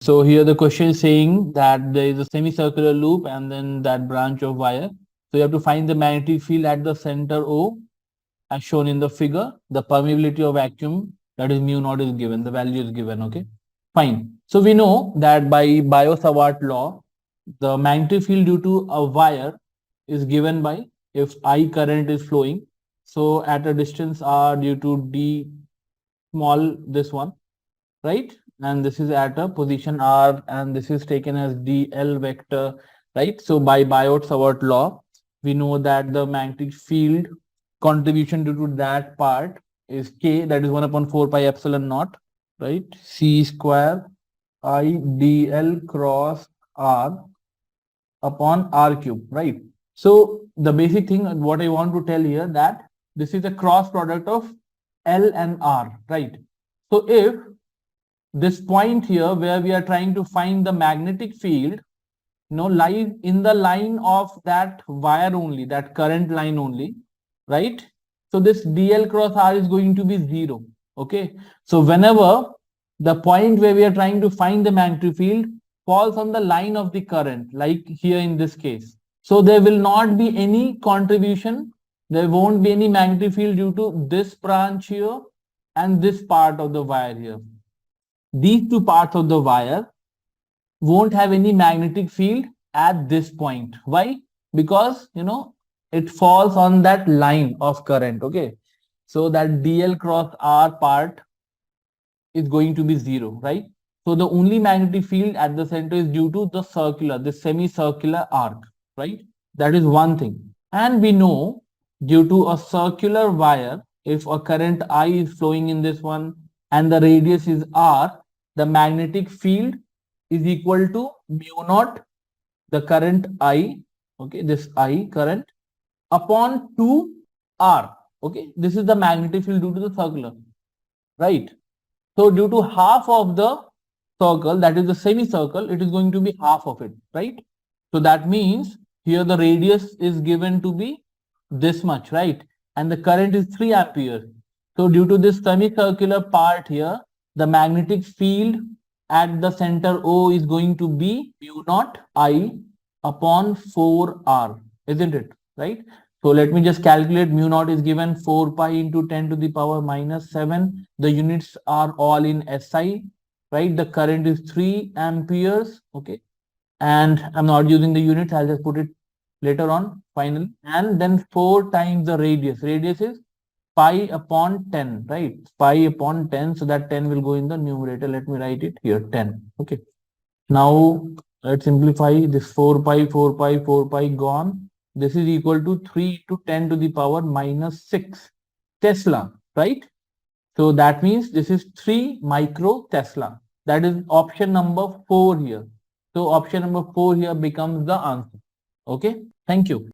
So here the question is saying that there is a semicircular loop and then that branch of wire. So you have to find the magnetic field at the center O as shown in the figure. The permeability of vacuum, that is mu naught, is given. The value is given. Okay, fine. So we know that by Biot-Savart law, the magnetic field due to a wire is given by if I current is flowing. So at a distance R due to D small this one, right? And this is at a position R and this is taken as dl vector, right? So by Biot-Savart law, we know that the magnetic field contribution due to that part is K, that is 1 upon 4 pi epsilon naught, right? C square I dl cross R upon R cube, right? So the basic thing, what I want to tell here, that this is a cross product of L and R, right? So if this point here where we are trying to find the magnetic field, lies in the line of that wire only, that current line only, right? So this dl cross R is going to be 0. Okay, so whenever the point where we are trying to find the magnetic field falls on the line of the current, like here in this case, so there will not be any contribution, there won't be any magnetic field due to this branch here and this part of the wire here. These two parts of the wire won't have any magnetic field at this point. Why? Because it falls on that line of current. Okay, so that dl cross R part is going to be 0, right? So the only magnetic field at the center is due to the circular, the semicircular arc, right? That is one thing. And we know due to a circular wire, if a current I is flowing in this one and the radius is R, the magnetic field is equal to mu naught, the current I, okay, this I current, upon 2 R. Okay, this is the magnetic field due to the circular, right? So due to half of the circle, that is the semicircle, it is going to be half of it, right? So that means here the radius is given to be this much, right? And the current is 3 amperes. So due to this semicircular part here, the magnetic field at the center O is going to be mu naught I upon 4R, isn't it? Right? So let me just calculate. Mu naught is given 4 pi into 10 to the power minus 7. The units are all in SI, right? The current is 3 amperes. Okay. And I'm not using the units. I'll just put it later on, finally. And then 4 times the radius. Radius is pi upon 10, right? Pi upon 10. So that 10 will go in the numerator. Let me write it here, 10. Okay. Now let's simplify this 4 pi, 4 pi, 4 pi gone. This is equal to 3 to 10 to the power minus 6 Tesla, right? So that means this is 3 micro Tesla. That is option number 4 here. So option number 4 here becomes the answer. Okay. Thank you.